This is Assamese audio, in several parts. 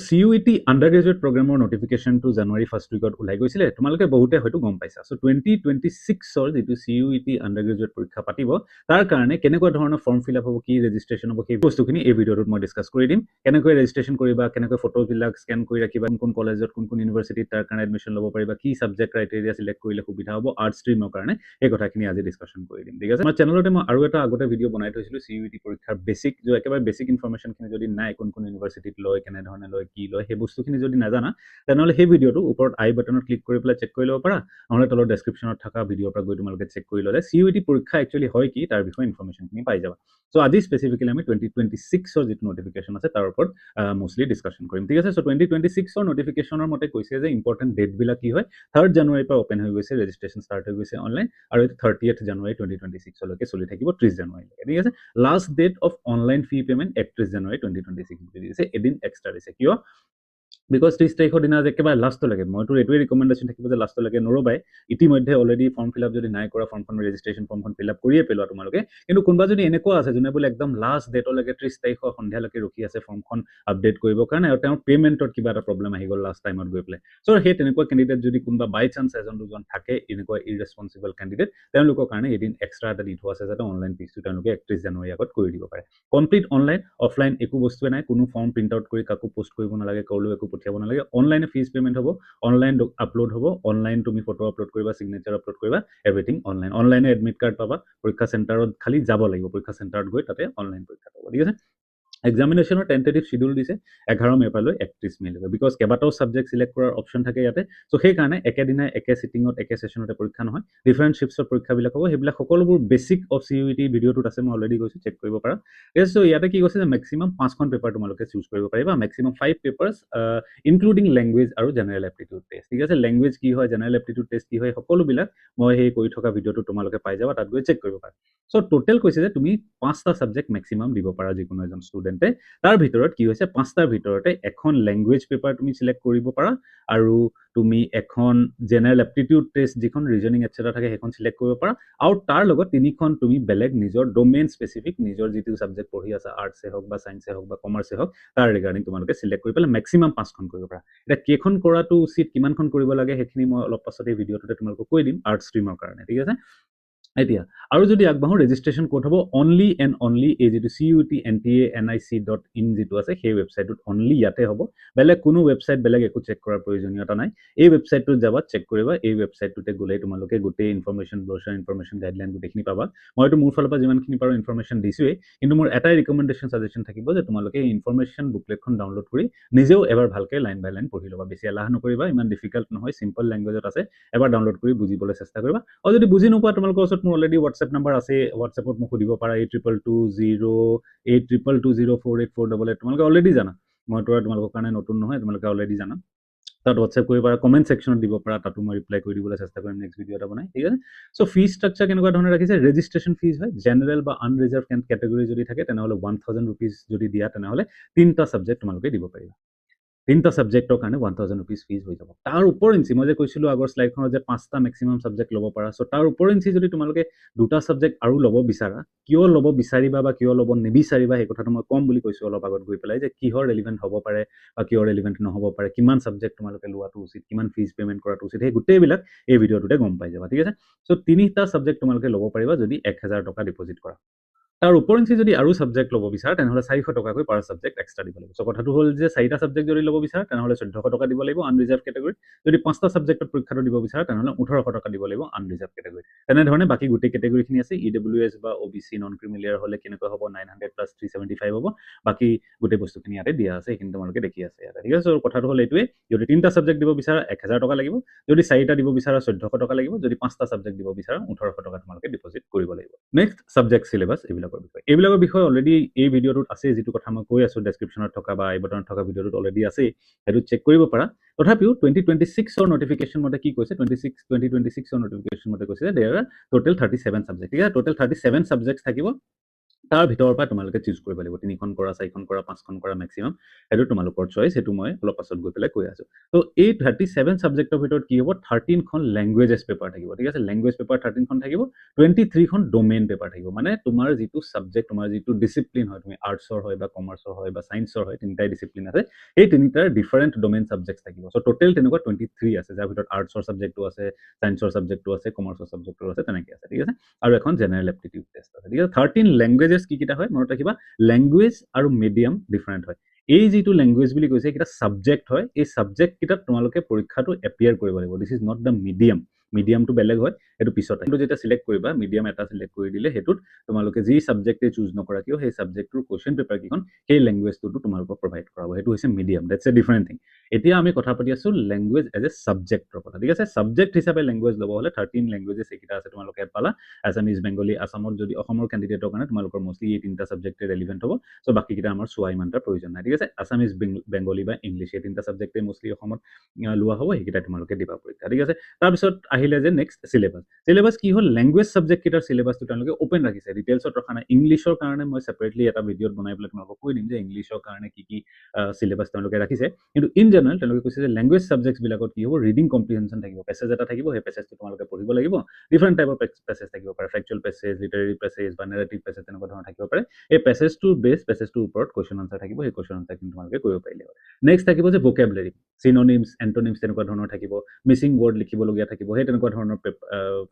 CUET আন্ডাৰগ্ৰেজুৱেট প্ৰগ্ৰামৰ নটিফিকেশ্যনটো জানুৱাৰী ফাৰ্ষ্ট উইকত ওলাই গৈছিলে তোমালোকে বহুতে হয়তো গম পাইছা সো 2026ৰ যিটো CUET আন্ডাৰগ্ৰেজুৱেট পৰীক্ষা পাতিব তাৰ কাৰণে কেনেকুৱা ধৰণৰ ফৰ্ম ফিল আপ হ'ব কি ৰেজিষ্ট্ৰেশ্যন হ'ব সেই বস্তুখিনি এই ভিডিঅ'টোত মই ডিছকাছ কৰি দিম কেনেকৈ ৰেজিষ্ট্ৰেশ্যন কৰিবা কেনেকৈ ফটোবিলাক স্কেন কৰি ৰাখিবা কোন কলেজত কোন ইউনিভাৰ্চিটিত তাৰ কাৰণে এডমিশ্যন ল'ব পাৰিবা কি ছাবজেক্ট ক্ৰাইটেৰিয়া সিলেক্ট কৰিলে সুবিধা হ'ব আৰ্ট ষ্ট্ৰীমৰ কাৰণে এই কথাখিনি আজি ডিছকাশ্যন কৰি দিম ঠিক আছে আমাৰ চেনেলতে মই আৰু এটা আগতে ভিডিঅ' বনাই থৈছিলোঁ CUET পৰীক্ষাৰ বেছিক যে একেবাৰে বেছিক ইনফৰমেশ্যনখিনি যদি নাই কোন ইউনিভাৰ্চিটিত লয় কেনেধৰণে লয় কি লয় সেই বস্তুখিনি যদি নাজানা তেনেহ'লে সেই ভিডিঅ'টো ওপৰত আই বাটনত ক্লিক কৰি পেলাই চেক কৰি ল'ব পাৰা নহ'লে তলৰ ডেছক্ৰিপশ্যনত থকা ভিডিঅ'ৰ পৰা গৈ তোমালোকে চেক কৰি ল'লে CUET পৰীক্ষা একচুৱেলি হয় কি তাৰ বিষয়ে ইনফৰমেশ্যনখিনি পাই যাবা সো আজি স্পেচিফিকেলি আমি 2026ৰ যিটো নটিফিকেশ্যন আছে তাৰ ওপৰত মোষ্টলি ডিছকাশ্যন কৰিম ঠিক আছে সো 2026ৰ নটিফিকেশ্যনৰ মতে কৈছে যে ইম্পৰ্টেণ্ট ডেটবিলাক কি হয় 3rd জানুৱাৰীৰ পৰা অপেন হৈ গৈছে ৰেজিষ্ট্ৰেশ্যন ষ্টাৰ্ট হৈ গৈছে অনলাইন আৰু 30th জানুৱাৰী 2026লৈকে চলি থাকিব 30 জানুৱাৰীলৈকে ঠিক আছে last date of online fee payment 31 জানুৱাৰী 2026 বুলি দিছে এদিন এক্সট্ৰা দিছে কিয় বিকজ 30 তাৰিখৰ দিনা যে একেবাৰে লাষ্টলৈকে মইতো এইটোৱে ৰিকমেণ্ডেশ্যন থাকিব যে লাষ্টলৈকে নৰবাই ইতিমধ্যে অলৰেডি ফৰ্ম ফিল আপ যদি নাই কৰা ফৰ্মখন ৰেজিষ্ট্ৰেশ্যন ফৰ্মখন ফিল আপ কৰিয়ে পেলোৱা তোমালোকে কিন্তু কোনোবা যদি এনেকুৱা আছে যোনে বোলে একদম লাষ্ট ডেটলৈকে 30 তাৰিখৰ সন্ধিয়ালৈকে ৰখি আছে ফৰ্মখন আপডেট কৰিবৰ কাৰণে আৰু তেওঁৰ পে'মেণ্টত কিবা এটা প্ৰব্লেম আহি গ'ল লাষ্ট টাইমত গৈ পেলাই চ' সেই তেনেকুৱা কেণ্ডিডেট যদি কোনোবা বাই চান্স এজন দুজন থাকে এনেকুৱা ইৰেছপনচিবল কেণ্ডিডেট তেওঁলোকৰ কাৰণে এদিন এক্সট্ৰা এটা দি থোৱা আছে যাতে অনলাইন ফিজটো তেওঁলোকে 31 জানুৱাৰী আগত কৰি দিব পাৰে কমপ্লিট অনলাইন অফলাইন একো বস্তুৱে নাই কোনো ফৰ্ম প্ৰিণ্ট আউট কৰি কাকো পোষ্ট কৰিব নালাগে ক'লেও একো পঠিয়াব নালাগে অনলাইনে ফিজ পেমেণ্ট হ'ব অনলাইন আপলোড হ'ব অনলাইন তুমি ফটো আপলোড কৰিবা চিগনেচাৰ আপলোড কৰিবা এভৰিথিং অনলাইনে এডমিট কাৰ্ড পাবা পৰীক্ষা চেণ্টাৰত খালি যাব লাগিব পৰীক্ষা চেণ্টাৰত গৈ তাতে অনলাইন পৰীক্ষা হ'ব ঠিক আছে এক্সামিনেশ্যনৰ টেণ্টেটিভ শিডিউল দিছে 11 মে' পৰা 31 মে'লৈকে বিকজ কেইবাটাও ছাবজেক্ট চিলেক্ট কৰাৰ অপশ্যন থাকে ইয়াতে চ' সেইকাৰণে একেদিনাই একে চিটিঙত একে ছেশ্যনতে পৰীক্ষা নহয় ডিফাৰেণ্ট শ্বিফ্টছত পৰীক্ষাবিলাক হ'ব সেইবিলাক সকলোবোৰ বেছিক অফ CUET ভিডিঅ'টোত আছে মই অলৰেডি কৈছোঁ চেক কৰিব পাৰা চ' ইয়াতে কি কৈছে যে মেক্সিমাম 5খন পেপাৰ তোমালোকে চুজ কৰিব পাৰিবা মেক্সিমাম 5 পেপাৰ্ছ ইনক্লুডিং লেংগুৱেজ আৰু জেনেৰেল এপ্টিটিউড টেষ্ট ঠিক আছে লেংগুৱেজ কি হয় জেনেৰেল এপ্টিটিউড টেষ্ট কি হয় সকলোবিলাক মই সেই কৰি থকা ভিডিঅ'টো তোমালোকে পাই যাবা তাত গৈ চেক কৰিব পাৰা চ' টোটেল কৈছে যে তুমি 5টা ছাবজেক্ট মেক্সিমাম দিব পাৰা যিকোনো এজন ষ্টুডেণ্টে তাৰ ভিতৰত কি হৈছে 5টাৰ ভিতৰতে এখন লেংগুৱেজ পেপাৰ তুমি চিলেক্ট কৰিব পাৰা আৰু তুমি এখন জেনেৰেল এপ্টিটিউড টেষ্ট যিখন ৰিজনিং এটচেট্ৰা থাকে সেইখন চিলেক্ট কৰিব পাৰা আৰু তাৰ লগত 3খন তুমি বেলেগ নিজৰ ডমেইন স্পেচিফিক নিজৰ যিটো ছাবজেক্ট পঢ়ি আছে আৰ্টছে হওক বা ছায়েন্সে হওক বা কমাৰ্চে হওক তাৰ ৰিগাৰ্ডিং তোমালোকে চিলেক্ট কৰি পেলাই মেক্সিমাম 5খন কৰিব পাৰা এতিয়া কেইখন কৰাটো উচিত কিমানখন কৰিব লাগে সেইখিনি মই অলপ পাছত এই ভিডিঅ'টোতে তোমালোকক কৈ দিম আৰ্ট ষ্ট্ৰীমৰ কাৰণে ঠিক আছে এতিয়া আৰু যদি আগবাঢ়ো ৰেজিষ্ট্ৰেশ্যন ক'ত হ'ব অনলি এণ্ড অনলি এই যিটো CUET NTA nic.in যিটো আছে সেই ৱেবছাইটটোত অনলি ইয়াতে হ'ব বেলেগ কোনো ৱেবছাইট বেলেগ একো চেক কৰাৰ প্ৰয়োজনীয়তা নাই এই ৱেবছাইটটোত যাবা চেক কৰিবা এই ৱেবছাইটটোতে গ'লে তোমালোকে গোটেই ইনফৰমেশ্যন ব্ৰচাৰ ইনফৰমেশ্যন গাইডলাইন গোটেইখিনি পাবা মইতো মোৰ ফালৰ পৰা যিমানখিনি পাৰোঁ ইনফৰমেশ্যন দিছোঁৱেই কিন্তু মোৰ এটাই ৰিকমেণ্ডেশ্যন ছাজেশ্যন থাকিব যে তোমালোকে এই ইনফৰমেশ্যন বুকলেটখন ডাউনলোড কৰি নিজেও এবাৰ ভালকৈ লাইন বাই লাইন পঢ়ি ল'বা বেছি এলাহ নকৰিবা ইমান ডিফিকাল্ট নহয় চিম্পল লেংগুৱেজত আছে এবাৰ ডাউনলোড কৰি বুজিবলৈ চেষ্টা কৰিবা আৰু যদি বুজি নোপোৱা তোমালোকৰ ওচৰত মোৰ অলৰেডি হোৱাটছএপ নাম্বাৰ আছে হোৱাটছএপত মোক সুধিব পাৰা 822088204848 তোমালোকে অলৰেডি জানা মইতো আৰু তোমালোকৰ কাৰণে নতুন নহয় তোমালোকে অলৰেডি জানা তাত হোৱাটছএপ কৰিব পাৰা কমেণ্ট ছেকশ্যনত দিব পাৰা তাতো মই ৰিপ্লাই কৰি দিবলৈ চেষ্টা কৰিম নেক্সট ভিডিঅ' এটা বনাই ঠিক আছে চ' ফিজ ষ্ট্ৰাকচাৰ কেনেকুৱা ধৰণে ৰাখিছে ৰেজিষ্ট্ৰেশ্যন ফিজ হয় জেনেৰেল বা আনৰিজাৰ্ভ কেটেগৰী যদি থাকে তেনেহ'লে 1000 ৰুপিজ যদি দিয়া তেনেহ'লে 3টা ছাবজেক্ট তোমালোকে দিব পাৰিবা 3টা ছাবজেক্টৰ কাৰণে 1000 ৰুপিজ ফিজ হৈ যাব তাৰ ওপৰিঞ্চি মই যে কৈছিলোঁ আগৰ শ্লাইডখনত যে 5টা মেক্সিমাম ছাবজেক্ট ল'ব পাৰা চ' তাৰ ওপৰিঞ্চি যদি তোমালোকে 2টা ছাবজেক্ট আৰু ল'ব বিচাৰা কিয় ল'ব বিচাৰিবা বা কিয় ল'ব নিবিচাৰিবা সেই কথাটো মই কম বুলি কৈছোঁ অলপ আগত গৈ পেলাই যে কিহৰ ৰেলিভেণ্ট হ'ব পাৰে বা কিহৰ ৰেলিভেণ্ট নহ'ব পাৰে কিমান ছাবজেক্ট তোমালোকে লোৱাটো উচিত কিমান ফিজ পে'মেণ্ট কৰাটো উচিত সেই গোটেইবিলাক এই ভিডিঅ'টোতে গম পাই যাবা ঠিক আছে চ' 3টা ছাবজেক্ট তোমালোকে ল'ব পাৰিবা যদি 1000 টকা ডিপ'জিট কৰা তাৰ ওপৰিঞ্চি যদি আৰু ছাবজেক্ট ল'ব বিচাৰা তেনেহ'লে 400 টকাকৈ পাৰ ছাবজেক্ট এক্সট্ৰা দিব লাগিব চ' কথাটো হ'ল যে 4টা ছাবজেক্ট যদি ল'ব বিচাৰা তেনেহ'লে 1400 টকা দিব লাগিব আনৰিজাৰ্ভ কেটেগৰীত যদি 5টা ছাবজেক্টত পৰীক্ষাটো দিব বিচাৰা তেনেহ'লে 1800 টকা দিব লাগিব আনৰিজাৰ্ভ কেটেগৰীত তেনেধৰণে বাকী গোটেই কেটেগৰীখিনি আছে EWS বা OBC নন ক্ৰিমিলিয়াৰ হ'লে কেনেকুৱা হ'ব 900 + 375 হ'ব বাকী গোটেই বস্তুখিনি ইয়াতে দিয়া আছে সেইখিনি তোমালোকে দেখি আছে ইয়াতে ঠিক আছে চ' কথাটো হ'ল এইটোৱে যদি 3টা ছাবজেক্ট দিব বিচাৰা 1000 টকা লাগিব যদি 4টা দিব বিচাৰা 1400 টকা লাগিব যদি 5টা ছাবজেক্ট দিব বিচাৰা 1800 টকা তোমালোকে ডিপ'জিট কৰিব লাগিব নেক্সট ছাবজেক্ট চিলেবাছ এইবিলাকৰ বিষয়ে অলৰেডি এই ভিডিঅ'টোত আছে যিটো কথা মই কৈ আছোঁ ডেছক্ৰিপশ্যনত থকা বা আই বাটনত থকা ভিডিঅ'টোত অলৰেডি আছে সেইটো চেক কৰিব পাৰা তথাপিও 2026ৰ নটিফিকেশ্যন মতে কি কৈছে 2026ৰ নটিফিকেশ্যন মতে কৈছে যে দেয়াৰ আৰ টোটেল 37 ছাবজেক্ট ঠিক আছে টোটেল 37 ছাবজেক্ট থাকিব তাৰ ভিতৰৰ পৰা তোমালোকে চুজ কৰিব লাগিব 3খন কৰা 4খন কৰা 5খন কৰা মেক্সিমাম সেইটো তোমালোকৰ চইচ সেইটো মই অলপ পাছত গৈ পেলাই কৈ আছো তো এই 37 সাবজেক্টৰ ভিতৰত কি হ'ব 13খন ল্যাঙ্গুৱেজেছ পেপাৰ থাকিব ঠিক আছে ল্যাঙ্গুৱেজ পেপাৰ 13খন থাকিব 23খন ডোমেইন পেপাৰ থাকিব মানে তোমাৰ যিটো সাবজেক্ট তোমাৰ যিটো ডিসিপ্লিন হয় তুমি আৰ্টছৰ হয় বা কমাৰ্চৰ হয় বা সায়েন্সৰ হয় তিনিটাই ডিসিপ্লিন আছে এই তিনিটাৰ ডিফাৰেন্ট ডোমেইন সাবজেক্টছ থাকিব সো টোটাল তেনেকুৱা 23 আছে যাৰ ভিতৰত আৰ্টছৰ সাবজেক্টটো আছে সায়েন্সৰ সাবজেক্টটো আছে কমাৰ্চৰ সাবজেক্টটো আছে তেনেকৈ আছে ঠিক আছে আৰু এখন জেনাৰেল এপ্টিটিউড টেষ্ট আছে ঠিক আছে 13 ল্যাঙ্গুৱেজেছ কি কিটা হয় মনত ৰাখিবা ল্যাঙ্গুৱেজ আৰু মিডিয়াম ডিফাৰেন্ট হয় এই যেটো ল্যাঙ্গুৱেজ বুলি কৈছে কিটা সাবজেক্ট হয় এই সাবজেক্ট কিটা তোমালোকে পৰীক্ষাটো এপিয়াৰ কৰিব লাগিব this is not the medium মিডিয়ামটো বেলেগ হয় এটো পিছত কিন্তু যেটা সিলেক্ট কৰিবা মিডিয়াম এটা সিলেক্ট কৰি দিলে হেতুত তোমালোকে যি সাবজেক্টে চুজ নকৰা কিয় সেই সাবজেক্টৰ কোৱেশ্চন পেপাৰ কিখন সেই ল্যাঙ্গুৱেজটো তোমালোকক প্ৰভাইড কৰাব হেতু হৈছে medium that's a different thing এতিয়া আমি কথা পাতি আছো ল্যাঙ্গুৱেজ এজ এ সাবজেক্টৰ কথা ঠিক আছে সাবজেক্ট হিচাপে ল্যাঙ্গুৱেজ ল'ব হলে 13 ল্যাঙ্গুৱেজেছ একিটা আছে তোমালোকে পালা আসামিজ বেঙ্গলি আসামৰ যদি অসমৰ ক্যান্ডিডেটৰ কাৰণে তোমালোকৰ মোস্টলি এই তিনটা সাবজেক্টে ৰেলেভেন্ট হ'ব সো বাকি কিটা আমাৰ সোৱা ইমানটা প্ৰয়োজন নাই ঠিক আছে আসামিজ বেঙ্গলি বা ইংলিশ এই তিনটা সাবজেক্টে মোস্টলি অসমত লোৱা হ'ব এইকিটা তোমালোকে দিবা পৰীক্ষা ঠিক আছে তাৰ পিছত আহিলে যে নেক্সট সিলেবাস কি হ'ল ল্যাঙ্গুৱেজ সাবজেক্ট কিটাৰ সিলেবাসটো তেওঁলোকে ওপেন ৰাখিছে ডিটেইলছত ৰখা নাই ইংলিশৰ কাৰণে মই সেপাৰেটলি এটা ভিডিঅ বনাই পেলাই তোমালোকক কৈ দিম যে ইংলিশৰ কাৰণে কি কি সিলেবাস তেওঁলোকে ৰাখিছে কিন্তু ইন জেনাৰেল তেওঁলোকে কৈছে যে ল্যাঙ্গুৱেজ সাবজেক্টছ বিলাকত কি হ'ব ৰিডিং কম্প্ৰিহেনশন থাকিব পেছেজ এটা থাকিব সেই পেছেজটো তোমালোকে পঢ়িব লাগিব ডিফাৰেন্ট টাইপৰ পেছেজ থাকিব পাৰে ফ্যাকচুৱেল পেছেজ লিটাৰেৰী পেছেজ বা নাৰেটিভ পেছেজ তেনেকুৱা ধৰণৰ থাকিব পাৰে এই পেছেজটোৰ বেছ পেছেজটোৰ ওপৰত কোৱেশ্চন আনসাৰ থাকিব সেই কোৱেশ্চন আনসাৰ কিন্তু তোমালোকে কৰিব পাৰিলে নেক্সট থাকিব যে ভোকেবুলাৰি সিনোনিমছ এন্টোনিমছ তেনেকুৱা ধৰণৰ থাকিব মিসিং ওয়াৰ্ড লিখিবলগীয়া থাকিব সেই তেনেকুৱা ধৰণৰ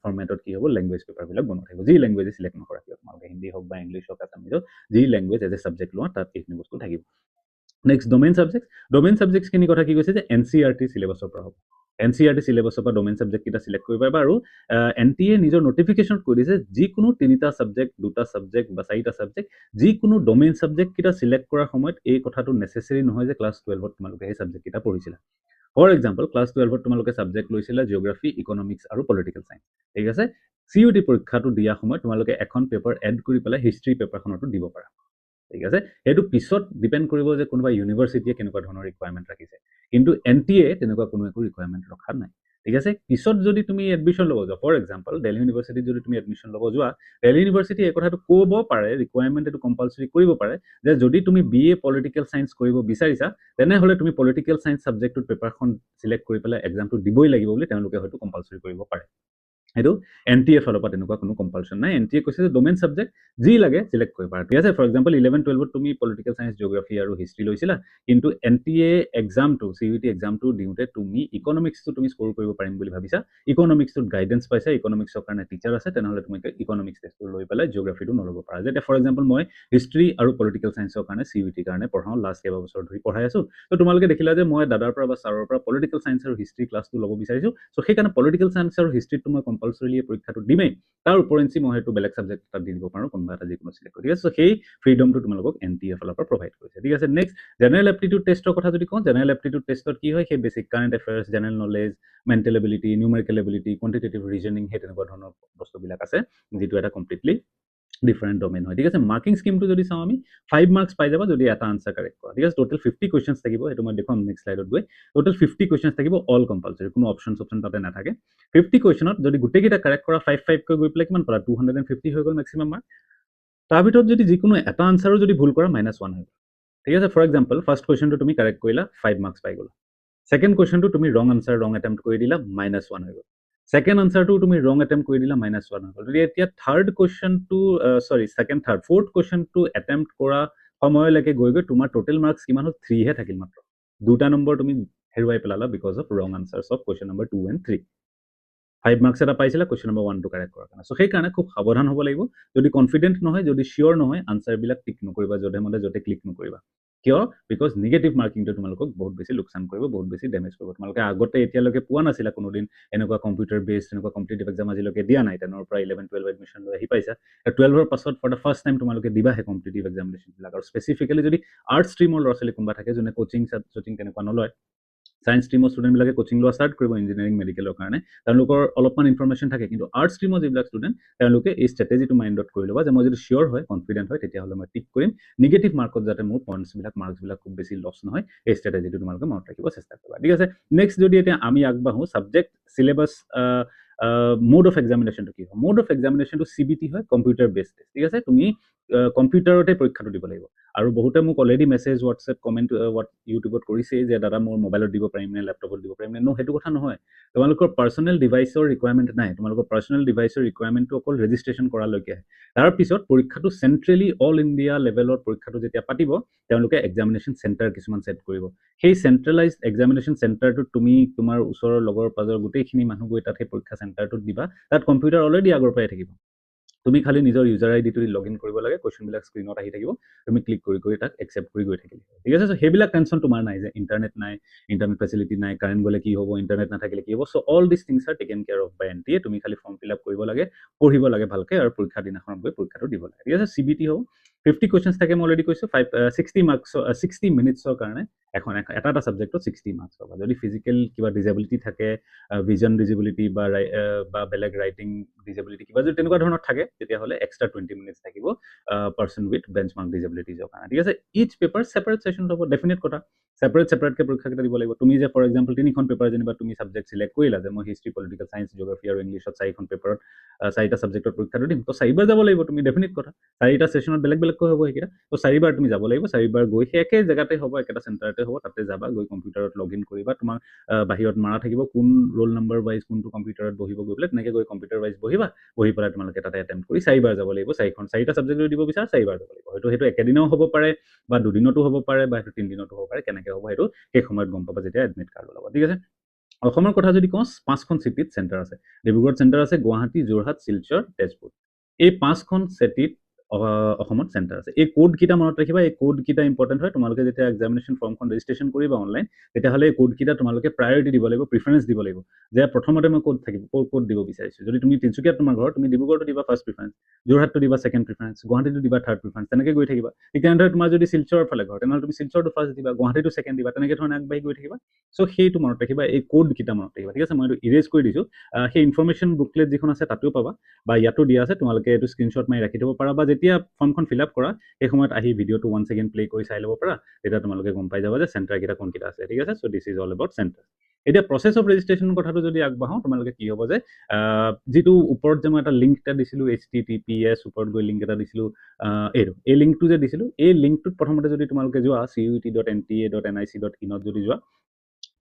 ফৰমেটত কি হ'ব ল্যাঙ্গুৱেজ পেপাৰ বিলাক বনোৱা থাকিব যি ল্যাঙ্গুৱেজ সিলেক্ট নকৰা কিয় তোমালোকে হিন্দী হওক বা ইংলিশ হওক আছামিজ হওক যি ল্যাঙ্গুৱেজ এজ এ সাবজেক্ট লোৱা তাত এইখিনি বস্তু থাকিব নেক্সট ডোমেইন সাবজেক্টছ খিনি কথা কি কৈছে যে এনসিইআৰটি সিলেবাসৰ পৰা হ'ব এনসিইআৰটি সিলেবাসৰ পৰা ডোমেইন সাবজেক্ট কিটা সিলেক্ট কৰিব পাৰিবা আৰু এনটিএ নিজৰ নোটিফিকেশন কৈ দিছে যিকোনো তিনিটা সাবজেক্ট দুটা সাবজেক্ট বা চাৰিটা সাবজেক্ট যিকোনো ডোমেইন সাবজেক্ট কিটা সিলেক্ট কৰাৰ সময়ত এই কথাটো নেসেসাৰী নহয় যে ক্লাস 12ত তোমালোকে এই সাবজেক্ট কিটা পঢ়িছিলা ফৰ এক্সাম্পল ক্লাস 12ত তোমালোকে সাবজেক্ট লৈছিলা জিওগ্ৰাফি ইকনমিক্স আৰু পলিটিকেল সায়েন্স ঠিক আছে সিইউটি পৰীক্ষাটো দিয়া সময়ত তোমালোকে এখন পেপাৰ এড কৰি পেলাই হিষ্ট্ৰি পেপাৰখনটো দিব পাৰা ঠিক আছে এটো পিছত ডিপেন্ড কৰিব যে কোনবা ইউনিভাৰ্সিটিয়ে কেনেকুৱা ধৰণৰ ৰিকোয়াৰমেন্ট ৰাখিছে কিন্তু এনটিএ তেনেকুৱা কোনো একো ৰিকোয়াৰমেন্ট ৰখা নাই ঠিক আছে পিছত যদি তুমি এডমিশন ল'ব যোৱা ফৰ এক্সাম্পল দিল্লী ইউনিভাৰ্সিটিত যদি তুমি এডমিশন ল'ব যোৱা দিল্লী ইউনিভাৰ্সিটি এই কথাটো ক'ব পাৰে ৰিকোয়াৰমেন্ট এটো কম্পালসৰি কৰিব পাৰে যে যদি তুমি বিএ পলিটিকেল সায়েন্স কৰিব বিচাৰিছা তেনেহলে তুমি পলিটিকেল সায়েন্স সাবজেক্টৰ পেপাৰখন সিলেক্ট কৰি পেলাই এক্সামটো দিবই লাগিব বুলি তেওঁলোকে হয়তো কম্পালসৰি কৰিব পাৰে এটো এনটিএ ফালৰ পৰা তেনেকুৱা কোনো কম্পালসন নাই এনটিএ কৈছে যে ডোমেইন সাবজেক্ট যি লাগে সিলেক্ট কৰিব পাৰা ঠিক আছে ফৰ এক্সাম্পল 11 12ত তুমি পলিটিকেল সায়েন্স জিওগ্ৰাফি আৰু হিষ্ট্ৰি লৈছিলা কিন্তু এনটিএ এক্সামটো সিইউটি এক্সামটো দিওতে তুমি ইকনমিক্সটো তুমি স্কোৰ কৰিব পাৰিম বুলি ভাবিছা ইকনমিক্সটোত গাইডেন্স পাইছা ইকনমিক্সৰ কাৰণে টিচাৰ আছে তেনেহলে তুমি ইকনমিক্স টেষ্টটো লৈ পেলাই জিওগ্ৰাফিটো নলব পাৰা যেটা ফৰ এক্সাম্পল মই হিষ্ট্ৰি আৰু পলিটিকেল সায়েন্সৰ কাৰণে সিইউটি কাৰণে পঢ়াও লাষ্ট কেইবছৰ ধৰি পঢ়াই আছো তো তোমালোকে দেখিলা যে মই দাদাৰ পৰা বা ছাৰৰ পৰা পলিটিকেল সায়েন্স আৰু হিষ্ট্ৰি ক্লাছটো ল'ব বিচাৰিছো সো সেইকাৰণে পলিটিকেল সায়েন্স আৰু হিষ্ট্ৰিটো মই কম্পালসৰিলি পৰীক্ষাটো দিমেই তাৰ উপৰেঞ্চি মই হেতু বেলেগ সাবজেক্ট এটা দি দিব পাৰো কোনবা এটা যিকোনো সিলেক্ট কৰি সো সেই ফ্ৰীডমটো তোমালোকক এনটিএ ফালৰ পৰা প্ৰভাইড কৰিছে ঠিক আছে নেক্সট জেনাৰেল এপ্টিটিউড টেষ্টৰ কথা যদি কওঁ জেনাৰেল এপ্টিটিউড টেষ্টত কি হয় সেই basic current affairs general knowledge mental ability numerical ability quantitative reasoning সেই তেনেকুৱা ধৰণৰ বস্তুবিলাক আছে যেটো এটা কমপ্লিটলি ডিফারেন্ট ডোমেইন হয় ঠিক আছে মার্কিং স্কিমটো যদি চাও আমি 5 মার্কস পাই যাবা যদি এটা আনসার কারেক্ট কৰা ঠিক আছে টোটাল 50 কোৱেশ্চনছ থাকিব এটো মই দেখুৱাম নেক্সট স্লাইডত গৈ টোটাল 50 কোৱেশ্চনছ থাকিব অল কম্পালসৰি কোনো অপশনছ তাতে নাথাকে 50 কোৱেশ্চনত যদি গুটেকিটা কাৰেক্ট কৰা 5 কৈ গৈ পেলাই কিমান পালা 250 হৈ গল ম্যাক্সিমাম মার্ক তাৰ ভিতৰত যদি যিকোনো এটা আনসাৰও যদি ভুল কৰা -1 হৈ ঠিক আছে ফৰ এক্সাম্পল ফাৰ্স্ট কোৱেশ্চনটো তুমি কাৰেক্ট কৰিলা 5 মাৰ্কস পাই গলা সেকেন্ড কোৱেশ্চনটো তুমি ৰং আনসাৰ ৰং অ্যাটেম্প্ট কৰি দিলা -1 হৈ গল সেকেন্ড আনসাৰটো তুমি ৰং অ্যাটেম্প্ট কৰি দিলা -1 হৈ গল যদি এতিয়া থাৰ্ড কোৱেশ্চনটো সৰি সেকেন্ড থাৰ্ড ফোৰ্থ কোৱেশ্চনটো অ্যাটেম্প্ট কৰা সময়লৈকে গৈ গৈ তোমাৰ টোটাল মাৰ্কস কিমান হ'ল 3 হে থাকিল মাত্ৰ দুটা নম্বৰ তুমি হেৰুৱাই পেলালা because of wrong answers of question number 2 and 3 5 marks এটা পাইছিলা কোৱেশ্চন নম্বৰ 1 টো কাৰেক্ট কৰাৰ কাৰণে সো সেই কাৰণে খুব সাৱধান হ'ব লাগিব যদি কনফিডেন্ট নহয় যদি শিওৰ নহয় আনসাৰ বিলাক টিক নকৰিবা যতে মতে যতে ক্লিক নকৰিবা কিয় বিকজ নেগেটিভ মাৰ্কিংটো তোমালোকক বহুত বেছি লোকসান কৰিব বহুত বেছি ড্যামেজ কৰিব তোমালোকে আগতে এতিয়ালৈকে পোৱা নাছিলা কোনো দিন এনেকুৱা কম্পিউটাৰ বেসড এনেকুৱা কম্পিটিটিভ এক্সাম আজিলৈকে দিয়া নাই তেনৰ পৰা 11 12 এডমিশন লৈ আহি পাইছা 12 ৰ পাছত ফৰ দা ফাৰ্স্ট টাইম তোমালোকে দিবা হে কম্পিটিটিভ এক্সামিনেশন বিলাক আৰু স্পেসিফিক্যালি যদি আৰ্টস ষ্ট্ৰীমৰ ল'ৰা ছোৱালী কোনবা থাকে যোনে কোচিং তেনেকুৱা নলয় সায়েন্স ষ্ট্ৰীমৰ ষ্টুডেন্ট বিলাকে কোচিং লোৱা স্টাৰ্ট কৰিব ইঞ্জিনিয়াৰিং মেডিকেলৰ কাৰণে তেওঁলোকৰ অলপমান ইনফৰমেশন থাকে কিন্তু আৰ্টস ষ্ট্ৰীমৰ যিবিলাক ষ্টুডেন্ট তেওঁলোকে এই ষ্ট্ৰেটেজিটো মাইন্ডত কৰি ল'বা যে মই যদি শিওৰ হয় কনফিডেন্ট হয় তেতিয়া হলে মই টিক কৰিম নেগেটিভ মাৰ্কত যাতে মোৰ পইণ্টছ বিলাক মাৰ্কস বিলাক খুব বেছি লছ নহয় এই ষ্ট্ৰেটেজিটো তোমালোকে মনত ৰাখিব চেষ্টা কৰিবা ঠিক আছে নেক্সট যদি এতিয়া আমি আগবাঢ়ো সাবজেক্ট সিলেবাস মোড অফ এক্সামিনেশ্যনটো কি হয় মোড অফ এক্সামিনেশ্যনটো CBT হয় কম্পিউটাৰ বেছড টেষ্ট ঠিক আছে তুমি কম্পিউটাৰতে পৰীক্ষাটো দিব লাগিব আৰু বহুতে মোক অলৰেডি মেছেজ হোৱাটছএপ কমেণ্ট ইউটিউবত কৰিছেই যে দাদা মোৰ মোবাইলত দিব পাৰিম নে লেপটপত দিব পাৰিম নে সেইটো কথা নহয় তোমালোকৰ পাৰ্চনেল ডিভাইচৰ ৰিকুৱাৰমেণ্ট নাই তোমালোকৰ পাৰ্চনেল ডিভাইচৰ ৰিকুৱাৰমেণ্টটো অকল ৰেজিষ্ট্ৰেশ্যন কৰালৈকে আহে তাৰপিছত পৰীক্ষাটো চেণ্ট্ৰেলি অল ইণ্ডিয়া লেভেলৰ পৰীক্ষাটো যেতিয়া পাতিব তেওঁলোকে এক্সামিনেশ্যন চেণ্টাৰ কিছুমান ছেট কৰিব সেই চেণ্ট্ৰেলাইজড এক্সামিনেশ্যন চেণ্টাৰটোত তুমি তোমাৰ ওচৰৰ লগৰ পাজৰ গোটেইখিনি মানুহ গৈ তাত সেই পৰীক্ষা চেণ্টাৰটোত দিবা তাত কম্পিউটাৰ অলৰেডি আগৰ পৰাই থাকিব তুমি খালি নিজৰ ইউজাৰ আইডিটো লগ ইন কৰিব লাগে কুৱেশ্যনবিলাক স্ক্ৰীনত আহি থাকিব তুমি ক্লিক কৰি তাক একচেপ্ট কৰি গৈ থাকিলে ঠিক আছে চ' সেইবিলাক টেনশ্যন তোমাৰ নাই যে ইণ্টাৰনেট নাই ইণ্টাৰনেট ফেচিলিটি নাই কাৰেণ্ট গ'লে কি হ'ব ইণ্টাৰনেট নাথাকিলে কি হ'ব so' all this things are taken care of by NTA তুমি খালি ফৰ্ম ফিল আপ কৰিব লাগে পঢ়িব লাগে ভালকৈ আৰু পৰীক্ষা দিনাখনত গৈ পৰীক্ষাটো দিব লাগে ঠিক আছে CBT হ'ব 50 কুৱেশ্যনছ থাকে মই অলৰেডি কৈছোঁ 60 মিনিটছৰ কাৰণে এটা ছাবজেক্টত 60 মাৰ্কছ পাবা যদি ফিজিকেল কিবা ডিজেবিলিটি থাকে ভিজন ডিজেবিলিটি বা বেলেগ ৰাইটিং ডিজেবিলিটি কিবা যদি তেনেকুৱা ধৰণৰ থাকে তেতিয়াহ'লে এক্সট্ৰা 20 মিনিটছ থাকিব পাৰ্চন উইথ বেঞ্চমাৰ্ক ডিজেবিলিটিজৰ কাৰণে ঠিক আছে ইচ পেপাৰ ছেপাৰেট ছেশ্যন হ'ব ডেফিনেট কথা ছেপাৰেটকৈ পৰীক্ষাকেইটা দিব লাগিব তুমি যে ফৰ এক্সাম্পল 3খন পেপাৰ যেনিবা তুমি ছাবজেক্ট ছিলেক্ট কৰিলা যে মই হিষ্ট্ৰী পলিটিকেল চায়েন্স জিঅ'গ্ৰাফী আৰু ইংলিছত 4খন পেপাৰত 4টা ছাবজেক্টত পৰীক্ষাটো দিম তো 4বাৰ যাব লাগিব তুমি ডেফিনেট কথা 4টা ছেশ্যনত বেলেগকৈ হ'ব সেইকেইটা তো 4বাৰ তুমি যাব লাগিব 4বাৰ গৈ সেই একে জেগাতে হ'ব একেটা চেণ্টাৰতে হ'ব তাতে যাবা গৈ কম্পিউটাৰত লগ ইন কৰিবা তোমাৰ বাহিৰত মাৰা থাকিব কোন ৰোল নম্বৰ ৱাইজ কোনটো কম্পিউটাৰত বহিব গৈ পেলাই তেনেকৈ গৈ কম্পিউটাৰ ৱাইজ বহি পেলাই তোমালোকে তাতে এটেম্প কৰি 4বাৰ যাব লাগিব 4টা ছাবজেক্ট দিব বিচাৰা 4বাৰ যাব লাগিব সেইটো একেদিনাও হ'ব পাৰে বা দুদিনতো হ'ব পাৰে বা সেইটো 3 দিনতো হ'ব পাৰে কেনেকৈ হ'ব সেইটো সেই সময়ত গম পাবা যেতিয়া এডমিট কাৰ্ড ওলাব ঠিক আছে অসমৰ কথা যদি কওঁ 5খন চিটিত চেণ্টাৰ আছে ডিব্ৰুগড়ত চেণ্টাৰ আছে গুৱাহাটী যোৰহাট শিলচৰ তেজপুৰ এই 5খন চিটিত অসমত চেণ্টাৰ আছে এই কোডকেইটা মনত ৰাখিবা এই কোডকেইটা ইম্পৰ্টেণ্ট হয় তোমালোকে যেতিয়া এক্সামিনেশ্যন ফৰ্মখন ৰেজিষ্ট্ৰেশ্যন কৰিবা অনলাইন তেতিয়াহ'লে এই কোডকেইটা তোমালোকে প্ৰায়ৰিটি দিব লাগিব প্ৰিফাৰেঞ্চ দিব লাগিব যে প্ৰথমতে মই কোড দিব বিচাৰিছোঁ যদি তুমি তিনিচুকীয়াত তোমাৰ ঘৰ তুমি ডিব্ৰুগড়টো দিবা ফাৰ্ষ্ট প্ৰিফাৰেঞ্চ যোৰহাটটো দিবা ছেকেণ্ড প্ৰিফাৰেঞ্চ গুৱাহাটীটো দিবা থাৰ্ড প্ৰিফাৰেঞ্চ তেনেকৈ গৈ থাকিবা ঠিক তেনেদৰে তোমাৰ যদি শিলচৰৰ ফালে ঘৰ তেনেহ'লে তুমি শিলচৰটো ফাৰ্ষ্ট দিবা গুৱাহাটীটো ছেকেণ্ড দিবা তেনেকৈ ধৰণে আগবাঢ়ি গৈ থাকিবা চ' সেইটো মনত ৰাখিবা এই কোডকেইটা মনত ৰাখিবা ঠিক আছে মই এইটো ইৰেজ কৰি দিছোঁ সেই ইনফৰ্মেশ্যন বুকলেট যিখন আছে তাতো পাবা বা ইয়াতো দিয়া আছে তোমালোকে এইটো স্ক্ৰীনশ্বট মাৰি ৰাখি থ'ব পাৰা বা যেতিয়া ফৰ্মখন ফিল আপ কৰা সেই সময়ত আহি ভিডিঅ'টো ওৱান ছেকেণ্ড প্লে কৰি চাই ল'ব পাৰা তেতিয়া তোমালোকে গম পাই যাবা যে চেণ্টাৰকেইটা কোনকেইটা আছে ঠিক আছে so' this is all about centre এতিয়া প্ৰচেছ অফ ৰেজিষ্ট্ৰেশ্যনৰ কথাটো যদি আগবাঢ়ো তোমালোকে কি হ'ব যে যিটো ওপৰত যে মই এটা লিংক এটা দিছিলোঁ HTTPS ওপৰত গৈ লিংক এটা দিছিলোঁ এই লিংকটো যে দিছিলোঁ এই লিংকটোত প্ৰথমতে যদি তোমালোকে যোৱা CUET.NTA.nic.in যদি যোৱা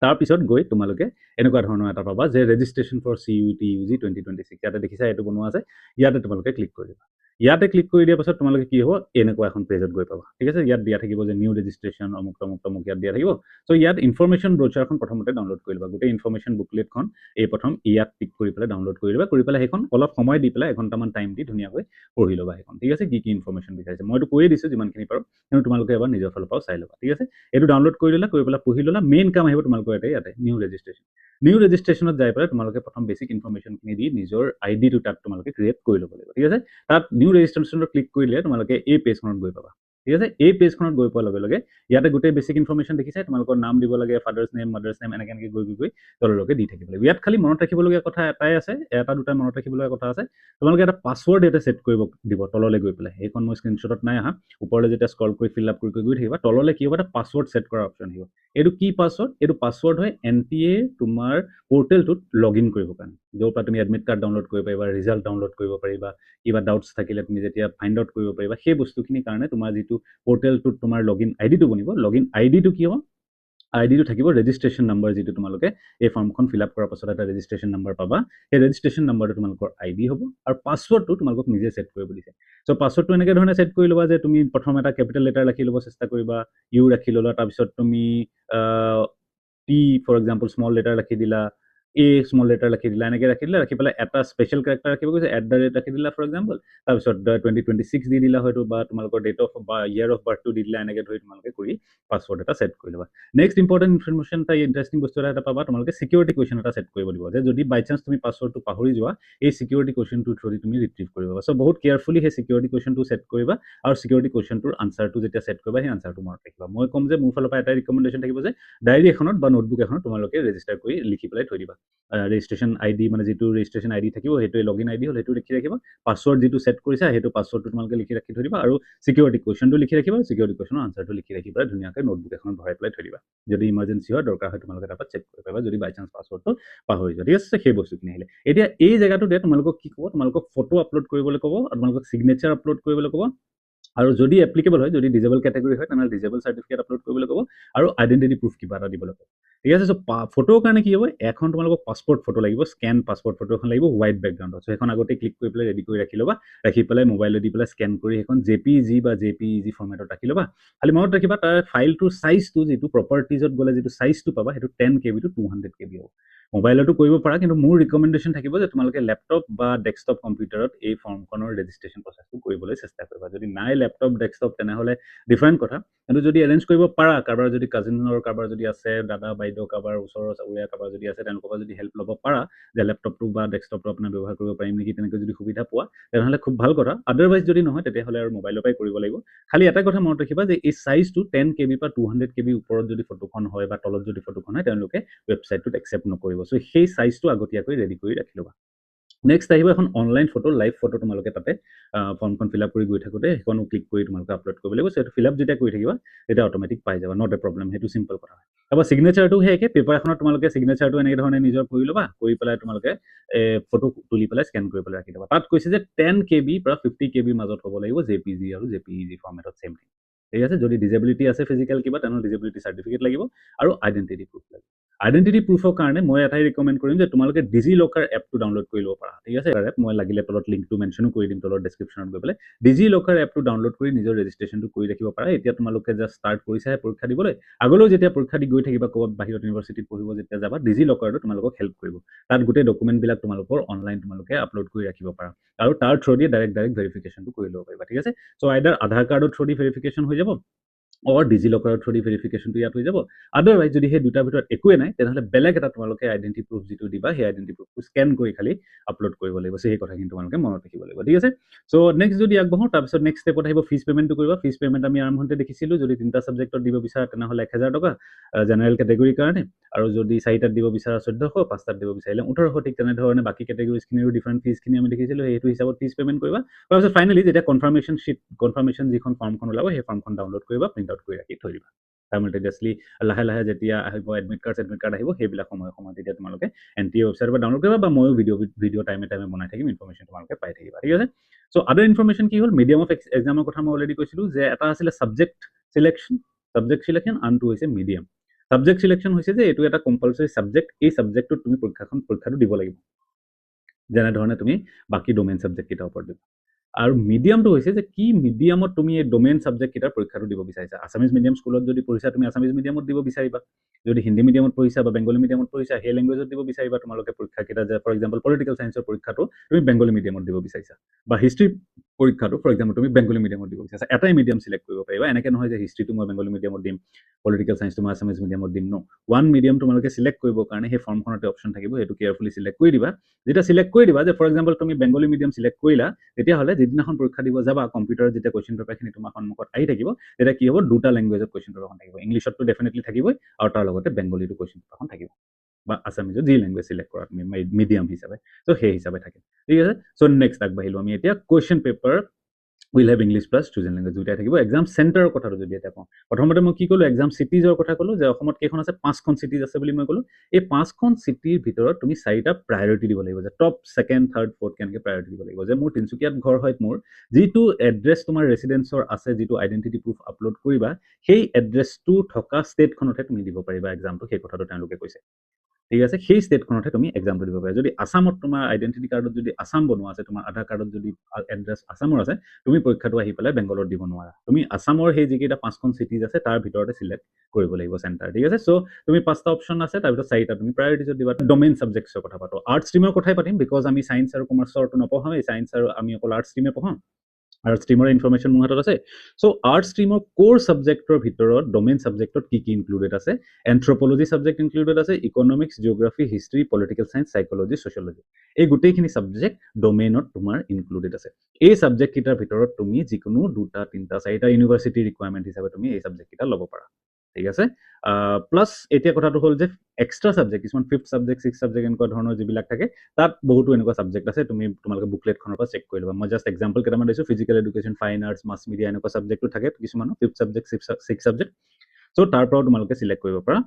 তাৰপিছত গৈ তোমালোকে এনেকুৱা ধৰণৰ এটা পাবা যে ৰেজিষ্ট্ৰেশ্যন ফৰ CUET UG 2026 ইয়াতে দেখিছা এইটো বনোৱা আছে ইয়াতে তোমালোকে ক্লিক কৰি দিবা ইয়াতে ক্লিক কৰি দিয়াৰ পাছত তোমালোকে কি হ'ব এনেকুৱা এখন পেজত গৈ পাবা ঠিক আছে ইয়াত দিয়া থাকিব যে নিউ ৰেজিষ্ট্ৰেশ্যন অমুক ইয়াত দিয়া থাকিব চ' ইয়াত ইনফৰ্মেশ্যন ব্ৰচাৰখন প্ৰথমতে ডাউনলোড কৰি ল'বা গোটেই ইনফৰ্মেশ্যন বুকলেটখন প্ৰথম ইয়াত ক্লিক কৰি পেলাই ডাউনলোড কৰি ল'বা কৰি পেলাই সেইখন অলপ সময় দি পেলাই এঘণ্টামান টাইম দি ধুনীয়াকৈ পঢ়ি ল'বা সেইখন ঠিক আছে কি ইনফৰ্মেশ্যন বিচাৰিছে মইতো কৈয়ে দিছোঁ যিমানখিনি পাৰোঁ কিন্তু তোমালোকে এবাৰ নিজৰ ফালৰ পৰাও চাই ল'বা ঠিক আছে এইটো ডাউনলোড কৰি ল'লা কৰি পেলাই পঢ়ি ল'লা মেইন কাম আহিব তোমালোকৰ ইয়াতে নিউ ৰেজিষ্ট্ৰেশ্যনত যাই পেলাই তোমালোকে প্ৰথম বেছিক ইনফৰ্মেশ্যনখিনি দি নিজৰ আইডিটো তাত তোমালোকে ক্ৰিয়েট কৰি ল'ব লাগিব ঠিক আছে তাত নিউ ৰেজিষ্ট্ৰেশ্যনত ক্লিক কৰিলে তোমালোকে এই পেজখনত গৈ পাবা ঠিক আছে এই পেজখনত গৈ পোৱাৰ লগে লগে ইয়াতে গোটেই বেছিক ইনফৰ্মেশ্যন দেখিছে তোমালোকৰ নাম দিব লাগে ফাদাৰ্ছ নেম মাদাৰ্ছ নেম এনেকৈ গৈ তললৈকে দি থাকিব লাগিব ইয়াত খালি মনত ৰাখিবলগীয়া কথা এটাই আছে এটা দুটা মনত ৰাখিবলগীয়া কথা আছে তোমালোকে এটা পাছৱৰ্ড এটা ছেট কৰিব দিব তললৈ গৈ পেলাই সেইখন মই স্ক্ৰীনশ্বটত নাই আহা ওপৰলৈ যেতিয়া স্ক্ৰল কৰি ফিল আপ কৰি গৈ থাকিবা তললৈ কি হ'ব এটা পাছৱৰ্ড ছেট কৰাৰ অপশ্যন আহিব এইটো কি পাছৱৰ্ড এইটো পাছৱৰ্ড হয় NTA তোমাৰ পৰ্টেলটোত লগ ইন কৰিবৰ কাৰণে য'ৰ পৰা তুমি এডমিট কাৰ্ড ডাউনলোড কৰিব পাৰিবা ৰিজাল্ট ডাউনলোড কৰিব পাৰিবা কিবা ডাউটছ থাকিলে তুমি যেতিয়া ফাইণ্ড আউট কৰিব পাৰিবা সেই বস্তুখিনিৰ কাৰণে তোমাৰ যিটো পৰ্টেলটোত তোমাৰ লগ ইন আইডিটো বনিব লগ ইন আইডিটো কি হ'ব আইডিটো থাকিব ৰেজিষ্ট্ৰেশ্যন নম্বৰ যিটো তোমালোকে এই ফৰ্মখন ফিল আপ কৰাৰ পাছত এটা ৰেজিষ্ট্ৰেশ্যন নম্বৰ পাবা সেই ৰেজিষ্ট্ৰেশ্যন নম্বৰটো তোমালোকৰ ID হ'ব আৰু পাছৱৰ্ডটো তোমালোকক নিজে ছেট কৰিব দিছে চ' পাছৱৰ্ডটো এনেকৈ ধৰণে ছেট কৰি ল'বা যে তুমি প্ৰথম এটা কেপিটেল লেটাৰ ৰাখি ল'ব চেষ্টা কৰিবা U ৰাখি ল'লা তাৰপিছত তুমি T for example small letter ৰাখি দিলা A স্মল লেটাৰ ৰাখি দিলা এনেকৈ ৰাখি দিলা ৰাখি পেলাই এটা স্পেচিয়েল কেৰেক্টাৰ ৰাখিব কৈছে @ ৰাখি দিলা ফৰ এক্সাম্পল তাৰপিছত 2026 দি দিলা হয়তো বা তোমালোকৰ ডেট অফ বা ইয়াৰ অফ বাৰ্থটো দি দিলা এনেকৈ ধৰি তোমালোকে কৰি পাছৱৰ্ড এটা ছেট কৰি ল'বা নেক্সট ইম্পৰ্টেণ্ট ইনফৰ্মেশ্যন এটা ইণ্টাৰেষ্টিং বস্তু এটা পাবা তোমালোকে চিকিউৰিটি কুৱেশ্যন এটা ছেট কৰিব দিব যে যদি বাই চান্স তুমি পাছৱৰ্ডটো পাহৰি যোৱা এই চিকিউৰিটি কুৱেশ্যনটোৰ থ্ৰুদি তুমি ৰিট্ৰিভ কৰিব পাবা চ' বহুত কেয়াৰফুলি সেই চিকিউৰিটি কুৱেশ্যনটো ছেট কৰিবা আৰু চিকিউৰিটি কুৱেশ্যনটোৰ আনচাৰটো যেতিয়া ছেট কৰিবা সেই আনচাৰটো মনত ৰাখিবা মই ক'ম যে মোৰ ফালৰ পৰা এটাই ৰিকমেণ্ডেশ্যন থাকিব যে ডায়েৰী এখনত বা নোটবুক এখনত তোমালোকে ৰেজিষ্টাৰ কৰি লিখি পেলাই থৈ দিবা ৰেজিষ্ট্ৰেশ্যন আইডি মানে যিটো ৰেজিষ্ট্ৰেশ্যন আইডি থাকিব সেইটোৱে লগইন আইডি হ'ল সেইটো লিখি ৰাখিবা পাছৱৰ্ড যিটো ছেট কৰিছা সেইটো পাছৱৰ্ডটো তোমালোকে লিখি ৰাখি থৈ দিবা আৰু চিকিউৰিটি কুৱেশ্যনটো লিখি ৰাখিবা চিকিউৰিটি কুৱেশ্যনৰ আনচাৰটো লিখি ৰাখি পেলাই ধুনীয়াকৈ নোটবুক এখনত ভৰাই পেলাই থৈ দিবা যদি ইমাৰ্জেঞ্চি হয় দৰকাৰ হয় তোমালোকে তাৰপৰা চেক কৰিব পাৰিবা যদি বাই চান্স পাছৱৰ্ডটো পাহৰি যোৱা ঠিক আছে সেই বস্তুখিনি আহিলে এতিয়া এই জেগাটোতে তোমালোকক কি ক'ব তোমালোকক ফটো আপলোড কৰিবলৈ ক'ব আৰু তোমালোকক চিগনেচাৰ আপলোড কৰিবলৈ ক'ব আৰু যদি এপ্লিকেবল হয় যদি ডিজেবল কেটেগৰী হয় তেনেহ'লে ডিজেবল চাৰ্টিফিকেট আপলোড কৰিবলৈ ক'ব আৰু আইডেণ্টিটি প্ৰুফ কিবা এটা দিবলৈ ক'ব ঠিক আছে চ' ফটোৰ কাৰণে কি হ'ব এখন তোমালোকক পাছপৰ্ট ফটো লাগিব স্কেন পাছপৰ্ট ফটো এখন লাগিব হোৱাইট বেকগ্ৰাউণ্ডত চ' সেইখন আগতে ক্লিক কৰি পেলাই ৰেডি কৰি ৰাখি ল'বা ৰাখি পেলাই মোবাইলত দি পেলাই স্কেন কৰি সেইখন জেপিজি বা জেপিইজি ফৰ্মেটত ৰাখি ল'বা খালি মনত ৰাখিবা তাৰ ফাইলটোৰ চাইজটো যিটো প্ৰপাৰ্টিজত গ'লে যিটো চাইজটো পাবা সেইটো 10 KB to 200 KB হ'ব মোবাইলতো কৰিব পাৰা কিন্তু মোৰ ৰিকমেণ্ডেশ্যন থাকিব যে তোমালোকে লেপটপ বা ডেস্কটপ কম্পিউটাৰত এই ফৰ্মখনৰ ৰেজিষ্ট্ৰেশ্যন প্ৰচেছটো কৰিবলৈ চেষ্টা কৰিবা যদি নাই লেপটপ ডেস্কটপ তেনেহ'লে ডিফাৰেণ্ট কথা কিন্তু যদি এৰেঞ্জ কৰিব পাৰা কাৰোবাৰ যদি কাজিনৰ কাৰোবাৰ যদি আছে দাদা বাইদেউ কাৰোবাৰ ওচৰৰ চুবুৰীয়া কাৰোবাৰ যদি আছে তেওঁলোকৰ পৰা যদি হেল্প ল'ব পাৰা যে লেপটপটো বা ডেস্কটপটো আপোনাৰ ব্যৱহাৰ কৰিব পাৰিম নেকি তেনেকৈ যদি সুবিধা পোৱা তেনেহ'লে খুব ভাল কথা আদাৰৱাইজ যদি নহয় তেতিয়াহ'লে আৰু মোবাইলৰ পৰাই কৰিব লাগিব খালি এটা কথা মনত ৰাখিবা যে এই চাইজটো 10 KB বা 200 KB ওপৰত যদি ফটোখন হয় বা তলত যদি ফটোখন হয় তেওঁলোকে ৱেবছাইটটোত একচেপ্ট নকৰিব চ' সেই চাইজটো আগতীয়াকৈ ৰেডি কৰি ৰাখি ল'বা নেক্সট আহিব এখন অনলাইন ফটো লাইভ ফটো তোমালোকে তাতে ফৰ্মখন ফিল আপ কৰি গৈ থাকোঁতে সেইখনো ক্লিক কৰি তোমালোকে আপলোড কৰিব লাগিব সেইটো ফিল আপ যেতিয়া কৰি থাকিবা তেতিয়া অট'মেটিক পাই যাবা নট এ প্ৰব্লেম সেইটো চিম্পল কথা হয় তাৰপৰা চিগনেচাৰটো সেই একে পেপাৰ এখনত তোমালোকে চিগনেচাৰটো এনেকৈ ধৰণে নিজৰ কৰি ল'বা কৰি পেলাই তোমালোকে ফটো তুলি পেলাই স্কেন কৰি পেলাই ৰাখি ল'বা তাত কৈছে যে 10 KB পৰা 50 KB মাজত হ'ব লাগিব জেপিজি আৰু জেপিইজি ফৰ্মেটত ছেম থিং ঠিক আছে যদি ডিজেবিলিটি আছে ফিজিকেল কিবা তেনেহ'লে ডিজেবিলিটি চাৰ্টিফিকেট লাগিব আৰু আইডেণ্টিটি প্ৰুফ লাগিব আইডেণ্টিটি প্ৰুফৰ কাৰণে মই এটাই ৰিকমেণ্ড কৰিম যে তোমালোকে ডিজি লকাৰ এপটো ডাউনলোড কৰি ল'ব পাৰা ঠিক আছে এপ মই লাগিলে তলত লিংকটো মেনশ্যনো কৰি দিম তলত ডেছক্ৰিপশ্যনত গৈ পেলাই ডিজি লকাৰ এপটো ডাউনলোড কৰি নিজৰ ৰেজিষ্ট্ৰেশ্যনটো কৰি ৰাখিব পাৰা এতিয়া তোমালোকে জাষ্ট ষ্টাৰ্ট কৰিছাহে পৰীক্ষা দিবলৈ আগলৈও যেতিয়া পৰীক্ষা দি গৈ থাকিবা ক'ৰবাত বাহিৰত ইউনিভাৰ্চিটিত পঢ়িব যেতিয়া যাবা ডিজি লকাৰটো তোমালোকক হেল্প কৰিব তাত গোটেই ডকুমেণ্টবিলাক তোমালোকৰ অনলাইন তোমালোকে আপলোড কৰি ৰাখিব পাৰা আৰু তাৰ থ্ৰু দি ডাইৰেক্ট ভেৰিফিকেশ্যনটো কৰি ল'ব পাৰিবা ঠিক আছে চ' আইডাৰ আধাৰ কাৰ্ডৰ থ্ৰু দি ভেৰিফিকেশ্যন হৈ যাব ডিজি লকাৰৰ থ্ৰু দি ভেৰিফিকেশ্যনটো ইয়াত হৈ যাব আদাৰৱাইজ যদি সেই দুটাৰ ভিতৰত একোৱে নাই তেনেহ'লে বেলেগ এটা তোমালোকে আইডেণ্টি প্ৰুফ যিটো দিবা সেই আইডেণ্টি প্ৰুফটো স্কেন কৰি খালি আপলোড কৰিব লাগিব সেই কথাখিনি তোমালোকে মনত ৰাখিব লাগিব ঠিক আছে চ' নেক্সট যদি আগবঢ়ো তাৰপিছত নেক্সট ষ্টেপত আহিব ফিজ পে'মেণ্টটো কৰিবা ফিজ পে'মেণ্ট আমি আৰম্ভণিতে দেখিছিলোঁ যদি 3টা ছাবজেক্টত দিব বিচাৰা তেনেহ'লে 1000 টকা জেনেৰেল কেটেগৰীৰ কাৰণে আৰু যদি 4টাত দিব বিচাৰা 1400 5টাত দিব বিচাৰিলে 1800 ঠিক তেনেধৰণে বাকী কেটেগৰীজখিনিৰো ডিফাৰেণ্ট ফিজখিনি আমি দেখিছিলোঁ সেইটো হিচাপত ফিজ পে'মেণ্ট কৰিবা তাৰপিছত ফাইনেলি যেতিয়া কনফাৰ্মেশ্যন যিখন ফৰ্মখন ওলাব সেই ফৰ্মখন ডাউনলোড কৰিবা প্ৰিণ্ট আউট কৰি ৰাখি থৈ দিবা চাইমালটেনিয়াছলি লাহে লাহে যেতিয়া আহিব এডমিট কাৰ্ড আহিব সেইবিলাক সময় তেতিয়া তোমালোকে NTA ৱেবছাইটৰ পৰা ডাউনলোড কৰিবা বা ময়ো ভিডিঅ' টাইমে বনাই থাকিম ইনফৰমেশ্যন তোমালোকে পাই থাকিবা ঠিক আছে চ' আদাৰ ইনফৰমেশ্যন কি হ'ল মিডিয়াম অফ এক্সামৰ কথা মই অলৰেডি কৈছিলোঁ যে এটা আছিলে ছাবজেক্ট চিলেকশ্যন আনটো হৈছে মিডিয়াম ছাবজেক্ট চিলেকশ্যন হৈছে যে এইটো এটা কম্পালচৰি ছাবজেক্ট এই ছাবজেক্টটোত তুমি পৰীক্ষাটো দিব লাগিব যেনেধৰণে তুমি বাকী ডমেইন ছাবজেক্টকেইটাৰ ওপৰত দিবা আৰু মিডিয়ামটো হৈছে যে কি মিডিয়ামত তুমি এই ডমেইন ছাবজেক্টকেইটাৰ পৰীক্ষাটো দিব বিচাৰিছা আছামিজ মিডিয়াম স্কুলত যদি পঢ়িছা তুমি আছামিজ মিডিয়ামত দিব বিচাৰিবা যদি হিন্দী মিডিয়ামত পঢ়িছা বা বেংগলী মিডিয়ামত পঢ়িছা সেই লেংগুৱেজত দিব বিচাৰিবা তোমালোকে পৰীক্ষাকেইটা যে ফৰ এক্সাম্পল পলিটিকেল ছায়েন্সৰ পৰীক্ষাটো তুমি বেংগলী মিডিয়ামত দিব বিচাৰিছা বা হিষ্ট্ৰী পৰীক্ষাটো ফৰ এক্সাম্পল তুমি বেংগলী মিডিয়ামত দিব বিচাৰিছা এটাই মিডিয়াম চিলেক্ট কৰিব পাৰিবা এনেকৈ নহয় যে হিষ্ট্ৰীটো মই বেংগলী মিডিয়ামত দিম পলিটিকেল ছায়েন্সটো মই আছামিজ মিডিয়ামত দিম ন ওৱান মিডিয়াম তোমালোকে চিলেক্ট কৰিবৰ কাৰণে সেই ফৰ্মখনতে অপশ্যন থাকিব সেইটো কেয়াৰফুলি চিলেক্ট কৰি দিবা যেতিয়া চিলেক্ট কৰি দিবা যে ফৰ এক্সাম্পল তুমি বেংগলী মিডিয়াম চিলেক্ট কৰিলা তেতিয়াহ'লে যিদিনাখন পৰীক্ষা দিব যাবা কম্পিউটাৰত যেতিয়া কুৱেশ্যন পেপাৰখিনি তোমাৰ সন্মুখত আহি থাকিব তেতিয়া কি হ'ব দুটা লেংগুৱেজত কুৱেশ্যন পেপাৰখন থাকিব ইংলিছতটো ডেফিনেটলি থাকিবই আৰু তাৰ লগতে বেংগলীটো কুৱেশ্যন পেপাৰখন থাকিব বা আছামিজত যি লেংগুৱেজ চিলেক্ট কৰা তুমি মিডিয়াম হিচাপে চ' সেই হিচাপে থাকে ঠিক আছে চ' নেক্সট আগবাঢ়িলোঁ আমি এতিয়া question paper will have English plus chosen language দুইটাই থাকিব এক্সাম চেণ্টাৰৰ কথাটো যদি এতিয়া কওঁ প্ৰথমতে মই কি ক'লোঁ এক্সাম চিটিজৰ কথা ক'লোঁ যে অসমত কেইখন আছে 5খন চিটিজ আছে বুলি মই ক'লোঁ এই 5খন চিটিৰ ভিতৰত তুমি 4টা প্ৰায়ৰিটি দিব লাগিব যে টপ ছেকেণ্ড থাৰ্ড ফ'ৰ্থ কেনেকৈ প্ৰায়ৰিটি দিব লাগিব যে মোৰ তিনিচুকীয়াত ঘৰ হয় মোৰ যিটো এড্ৰেছ তোমাৰ ৰেচিডেঞ্চৰ আছে যিটো আইডেণ্টিটি প্ৰুফ আপলোড কৰিবা সেই এড্ৰেছটো থকা ষ্টেটখনতহে তুমি দিব পাৰিবা এক্সামটো সেই কথাটো তেওঁলোকে কৈছে ঠিক আছে সেই ষ্টেটখনতহে তুমি এক্সামটো দিব পাৰিবা যদি আছামত তোমাৰ আইডেণ্টিটি কাৰ্ডত যদি আছাম বনোৱা আছে তোমাৰ আধাৰ কাৰ্ডত যদি এড্ৰেছ আছামৰ আছে তুমি পৰীক্ষাটো আহি পেলাই বেংগলত দিব নোৱাৰা তুমি আছামৰ সেই যিকেইটা 5খন চিটিজ আছে তাৰ ভিতৰতে চিলেক্ট কৰিব লাগিব চেণ্টাৰ ঠিক আছে চ' তুমি 5টা অপশ্যন আছে তাৰভিতৰত 4টা তুমি প্ৰায়ৰিটিজত দিবা ডমেইন ছাবজেক্টছৰ কথা পাতো আৰ্টছ ষ্ট্ৰীমৰ কথাই পাতিম বিকজ আমি ছায়েন্স আৰু কমাৰ্চৰটো নপঢ়াওঁৱেই ছায়েন্স আৰু আমি অকল আৰ্টছ ষ্ট্ৰীমে পঢ়াওঁ আৰ্টছ ষ্ট্ৰীমৰ ইনফৰমেশ্যন মোৰ হাতত আছে চ' আৰ্টছ ষ্ট্ৰীমৰ কোৰ ছাবজেক্টৰ ভিতৰত ডমেইন ছাবজেক্টত কি ইনক্লুডেড আছে এন্থ্ৰপলজি ছাবজেক্ট ইনক্লুডেড আছে economics geography history political science psychology sociology এই গোটেইখিনি ছাবজেক্ট ডমেইনত তোমাৰ ইনক্লুডেড আছে এই ছাবজেক্টকেইটাৰ ভিতৰত তুমি যিকোনো 2টা 3টা 4টা ইউনিভাৰ্চিটি ৰিকুৱাৰমেণ্ট হিচাপে তুমি এই ছাবজেক্টকেইটা ল'ব পাৰা ঠিক আছে প্লাছ এতিয়া কথাটো হ'ল যে এক্সট্ৰা ছাবজেক্ট কিছুমান 5th ছাবজেক্ট 6th ছাবজেক্ট এনেকুৱা ধৰণৰ যিবিলাক থাকে তাত বহুতো এনেকুৱা ছাবজেক্ট আছে তোমালোকে বুকলেটখনৰ পৰা চেক কৰি ল'বা মই জাষ্ট এক্সাম্পল কেইটামান দিছোঁ ফিজিকেল এডুকেশ্যন ফাইন আৰ্টছ মাছ মিডিয়া এনেকুৱা ছাবজেক্টটো থাকে কিছুমানৰ 5th ছাবজেক্ট 6th ছাবজেক্ট চ' তাৰ পৰাও তোমালোকে চিলেক্ট কৰিব পাৰা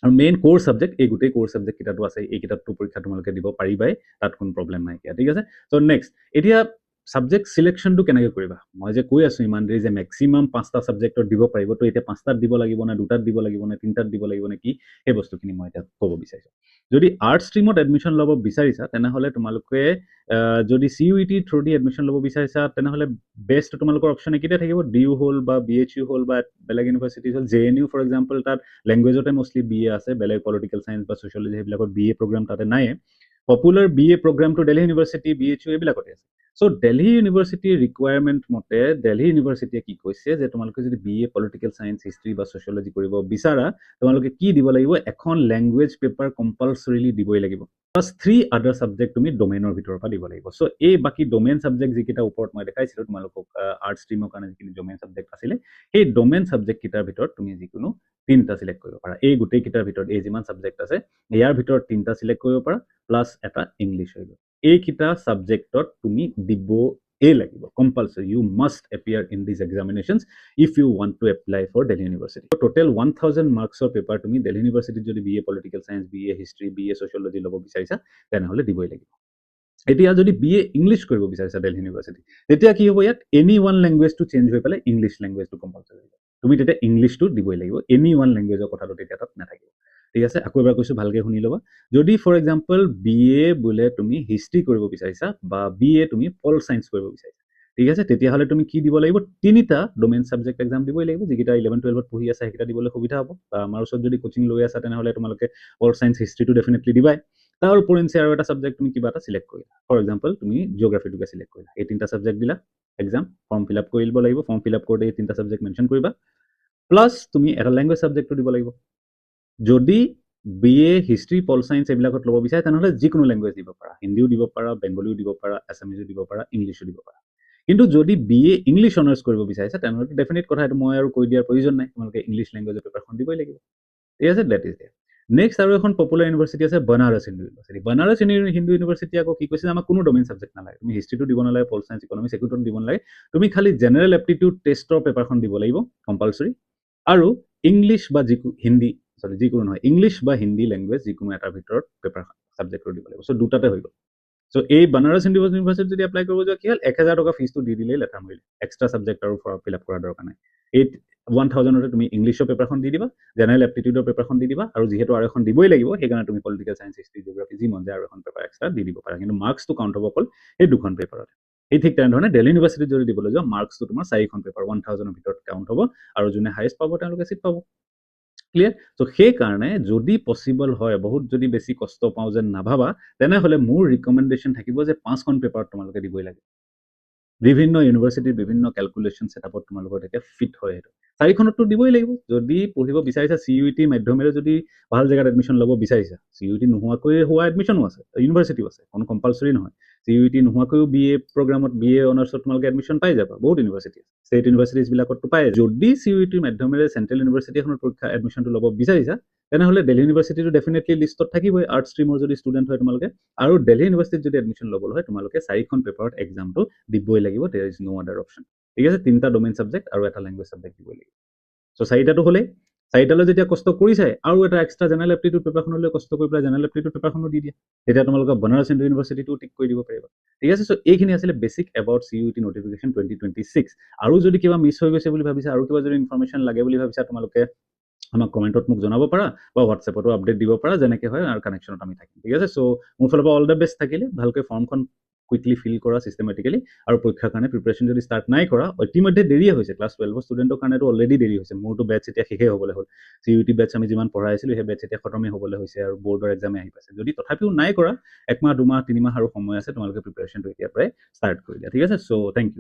আৰু মেইন কোৰ ছাবজেক্ট এই গোটেই কোৰ ছাবজেক্ট কেইটাটো আছে এই কিতাপটো পৰীক্ষা তোমালোকে দিব পাৰিবাই তাত কোনো প্ৰব্লেম নাই ঠিক আছে চ' নেক্সট এতিয়া ছাবজেক্ট চিলেকশ্যনটো কেনেকৈ কৰিবা মই যে কৈ আছোঁ ইমান দেৰি যে মেক্সিমাম 5টা ছাবজেক্টত দিব পাৰিব তো এতিয়া 5টাত দিব লাগিব নে 2টাত দিব লাগিব নে 3টাত দিব লাগিব নে কি সেই বস্তুখিনি মই এতিয়া ক'ব বিচাৰিছোঁ যদি আৰ্টছ ষ্ট্ৰীমত এডমিশ্যন ল'ব বিচাৰিছা তেনেহ'লে তোমালোকে যদি CUET থ্ৰুদি এডমিশ্যন ল'ব বিচাৰিছা তেনেহ'লে বেষ্ট তোমালোকৰ অপশ্যন কেতিয়া থাকিব DU হ'ল বা BHU হ'ল বা বেলেগ ইউনিভাৰ্চিটিজ হ'ল JNU ফৰ এক্সাম্পল তাত লেংগুৱেজতে মষ্টলি BA আছে বেলেগ পলিটিকেল চায়েন্স বা ছ'চিয়লজি সেইবিলাকত BA প্ৰগ্ৰাম তাতে নাই পপুলাৰ BA প্ৰগ্ৰামটো দিল্লী ইউনিভাৰ্চিটি BHU এইবিলাকতে আছে চ' দিল্লী ইউনিভাৰ্চিটিৰ ৰিকুৱাৰমেণ্ট মতে দিল্লী ইউনিভাৰ্চিটিয়ে কি কৈছে যে তোমালোকে যদি BA পলিটিকেল চায়েন্স হিষ্ট্ৰী বা ছ'চিয়লজি কৰিব বিচাৰা তোমালোকে কি দিব লাগিব এখন লেংগুৱেজ পেপাৰ কম্পালচৰিলি দিবই লাগিব প্লাছ 3 আদাৰ ছাবজেক্ট তুমি ডমেইনৰ ভিতৰৰ পৰা দিব লাগিব চ' এই বাকী ডমেইন ছাবজেক্ট যিকেইটা ওপৰত মই দেখাইছিলোঁ তোমালোকক আৰ্টছ ষ্ট্ৰীমৰ কাৰণে যিখিনি ডমেইন ছাবজেক্ট আছিলে সেই ডমেইন ছাবজেক্ট কেইটাৰ ভিতৰত তুমি যিকোনো 3টা চিলেক্ট কৰিব পাৰা এই গোটেই কেইটাৰ ভিতৰত এই যিমান ছাবজেক্ট আছে ইয়াৰ ভিতৰত 3টা চিলেক্ট কৰিব পাৰা প্লাছ এটা ইংলিছ হৈ গ'ল এইকেইটা ছাবজেক্টত তুমি দিবই লাগিব compulsory you must appear in this examinations if you want to apply for Delhi university total 1000 মাৰ্কছৰ পেপাৰ তুমি দিল্লী ইউনিভাৰ্চিটিত যদি BA political science BA history BA sociology ল'ব বিচাৰিছা তেনেহ'লে দিবই লাগিব এতিয়া যদি BA ইংলিছ কৰিব বিচাৰিছা দিল্লী ইউনিভাৰ্চিটি তেতিয়া কি হ'ব ইয়াত এনি ওৱান লেংগুৱেজটো চেঞ্জ হৈ পেলাই ইংলিছ লেংগুৱেজটো কম্পালচৰি হ'ব তুমি তেতিয়া ইংলিছটো দিবই লাগিব এনি ওৱান লেংগুৱেজৰ কথাটো তেতিয়া তাত নাথাকিব ঠিক আছে আকৌ এবাৰ কৈছোঁ ভালকৈ শুনি ল'বা যদি ফৰ এক্সাম্পল BA বোলে তুমি হিষ্ট্ৰী কৰিব বিচাৰিছা বা BA তুমি পল চায়েন্স কৰিব বিচাৰিছা ঠিক আছে তেতিয়াহ'লে তুমি কি দিব লাগিব 3টা ডমেইন ছাবজেক্ট এক্সাম দিবই লাগিব যিকেইটা 11-12ত পঢ়ি আছা সেইকেইটা দিবলৈ সুবিধা হ'ব বা আমাৰ ওচৰত যদি কোচিং লৈ আছা তেনেহ'লে তোমালোকে পল চায়েন্স হিষ্ট্ৰীটো ডেফিনেটলি দিবাই তাৰ উপৰিঞ্চি আৰু এটা ছাবজেক্ট তুমি কিবা এটা চিলেক্ট কৰিলা ফৰ এক্সাম্পল তুমি জিঅ'গ্ৰাফিটোকে চিলেক্ট কৰিলা এই 3টা ছাবজেক্ট দিলা এক্সাম ফৰ্ম ফিল আপ কৰি দিব লাগিব ফৰ্ম ফিল আপ কৰোঁতে এই 3টা ছাবজেক্ট মেনশ্যন কৰিবা প্লাছ তুমি এটা লেংগুৱেজ ছাবজেক্টটো দিব লাগিব যদি BA হিষ্ট্ৰী পল চায়েন্স এইবিলাকত ল'ব বিচাৰে তেনেহ'লে যিকোনো লেংগুৱেজ দিব পাৰা হিন্দীও দিব পাৰা বেংগলীও দিব পাৰা আছামিজো দিব পাৰা ইংলিছো দিব পাৰা কিন্তু যদি BA ইংলিছ অনাৰ্ছ কৰিব বিচাৰিছা তেনেহ'লে ডেফিনেট কথা এইটো মই আৰু কৈ দিয়াৰ প্ৰয়োজন নাই তোমালোকে ইংলিছ লেংগুৱেজৰ পেপাৰখন দিবই লাগিব ঠিক আছে ডেট ইজ ডে নেক্সট আৰু এখন পপুলাৰ ইউনিভাৰ্চিটি আছে বনাৰস হিন্দু ইউনিভাৰ্চিটি বনাৰস হিন্দু ইউনিভাৰ্চিটি আকৌ কি কৈছে আমাক কোনো ডমেইন ছাবজেক্ট নালাগে তুমি হিষ্ট্ৰীটো দিব নালাগে পল চায়েন্স ইকনমিক্স একোটো দিব নালাগে তুমি খালি জেনেৰেল এপ্টিটিউড টেষ্টৰ পেপাৰখন দিব লাগিব কম্পালচৰি আৰু ইংলিছ বা হিন্দী যিকোনো নহয় ইংলিছ বা হিন্দী লেংগুৱেজ যিকোনো এটাৰ ভিতৰত পেপাৰ ছাবজেক্টটো দিব লাগিব চ' দুটাতে হৈ গ'ল চ' এই বনাৰস হিন্দু ইউনিভাৰ্চিটি যদি এপ্লাই কৰিব যোৱা কি হ'ল 1000 টকা ফিজটো দি দিলেই লেঠাৰ মৰিলে এক্সট্ৰা ছাবজেক্ট আৰু ফৰ্ম ফিল আপ কৰাৰ দৰকাৰ নাই এই 1000তে তুমি ইংলিছৰ পেপাৰখন দি দিবা জেনেৰেল এপ্টিটিউডৰ পেপাৰখন দি দিবা আৰু যিহেতু আৰু এখন দিবই লাগিব সেইকাৰণে তুমি পলিটিকেল চায়েন্স হিষ্ট্ৰী জিঅ'গ্ৰাফী যি মন যায় আৰু এখন পেপাৰ এক্সট্ৰা দি দিব পাৰা কিন্তু মাৰ্কছটো কাউণ্ট হ'ব অকল এই দুখন পেপাৰত এই ঠিক তেনেধৰণে দিল্লী ইউনিভাৰ্চিটিত যদি দিবলৈ যোৱা মাৰ্কছটো তোমাৰ 4খন পেপাৰ 1000ৰ ভিতৰত কাউণ্ট হ'ব আৰু যোনে হায়েষ্ট পাব তেওঁলোকে চিট পাব ক্লিয়াৰ চ' সেইকাৰণে যদি পচিবল হয় বহুত যদি বেছি কষ্ট পাওঁ যেন নাভাবা তেনেহ'লে মোৰ ৰিকমেণ্ডেশ্যন থাকিব যে 5খন পেপাৰত তোমালোকে দিবই লাগে বিভিন্ন ইউনিভাৰ্চিটিৰ বিভিন্ন কেলকুলেশ্যন ছেটআপত তোমালোকৰ তেতিয়া ফিট হয় সেইটো 4খনতো দিবই লাগিব যদি পঢ়িব বিচাৰিছা CUET মাধ্যমেৰে যদি ভাল জেগাত এডমিশ্যন ল'ব বিচাৰিছা CUET নোহোৱাকৈ হোৱা এডমিশ্যনো আছে ইউনিভাৰ্চিটিও আছে কোনো কম্পালচৰি নহয় CUET নোহোৱাকৈও BA প্ৰগ্ৰামত BA অনাৰ্ছত তোমালোকে এডমিশ্যন পাই যাবা বহুত ইউনিভাৰ্চিটি আছে ষ্টেট ইউনিভাৰ্চিটিজবিলাকতো পায় যদি CUET মাধ্যমেৰে চেণ্ট্ৰেল ইউনিভাৰ্চিটি এখনৰ পৰীক্ষা এডমিশ্যনটো ল'ব বিচাৰিছা তেনেহ'লে দিল্লী ইউনিভাৰ্চিটিটো ডেফিনেটলি লিষ্টত থাকিবই আৰ্টছ ষ্ট্ৰীমৰ যদি ষ্টুডেণ্ট হয় তোমালোকে আৰু দিল্লী ইউনিভাৰ্চিটিত যদি এডমিশ্যন ল'বলৈ হয় তোমালোকে 4খন পেপাৰত এক্সামটো দিবই লাগিব দেয়াৰ ইজ নো আদাৰ অপশ্যন ঠিক আছে 3টা ডমেইন ছাবজেক্ট আৰু এটা লেংগুৱেজ ছাবজেক্ট দিবই লাগিব চ' 4টাটো হ'লেই 4টালৈ যেতিয়া কষ্ট কৰিছে আৰু এটা এক্সট্ৰা জেনেৰেল এপ্টিটিউড পেপাৰখনলৈ কষ্ট কৰি পেলাই জেনেৰেল এপ্টিটিউড পেপাৰখনো দি দিয়া তেতিয়া তোমালোকে বনাৰস হিন্দু ইউনিভাৰ্চিটিটো টিক কৰি দিব পাৰিবা ঠিক আছে চ' এইখিনি আছিলে বেছিক এবাউট CUET নটিফিকেশ্যন 2026 আৰু যদি কিবা মিছ হৈ গৈছে বুলি ভাবিছা আৰু কিবা যদি ইনফৰমেশ্যন লাগে বুলি ভাবিছা তোমালোকে আমাক কমেণ্টত মোক জনাব পাৰা বা হোৱাটছএপতো আপডেট দিব পাৰা যেনেকৈ হয় আৰু কানেকশ্যনত আমি থাকিম ঠিক আছে চ' মোৰ ফালৰ পৰা অল দ্য বেষ্ট থাকিলে ভালকৈ ফৰ্মখন কুইকলি ফিল কৰা চিষ্টেমেটিকেলি আৰু পৰীক্ষাৰ কাৰণে প্ৰিপাৰেশ্যন যদি ষ্টাৰ্ট নাই কৰা ইতিমধ্যে দেৰিয়ে হৈছে ক্লাছ 12 ষ্টুডেণ্টৰ কাৰণেতো অলৰেডি দেৰি হৈছে মোৰতো বেটছ এতিয়া শেষেই হ'বলৈ হ'ল CUET বেটছ আমি যিমান পঢ়াইছিলোঁ সেই বেটছ এতিয়া খতমেই হ'বলৈ হৈছে আৰু বৰ্ডৰ এক্সামে আহি পাইছে যদি তথাপিও নাই কৰা 1 মাহ 2 মাহ 3 মাহ আৰু সময় আছে তোমালোকে প্ৰিপাৰেশ্যনটো এতিয়াৰ পৰাই ষ্টাৰ্ট কৰি দিয়া ঠিক আছে চ' থেংক ইউ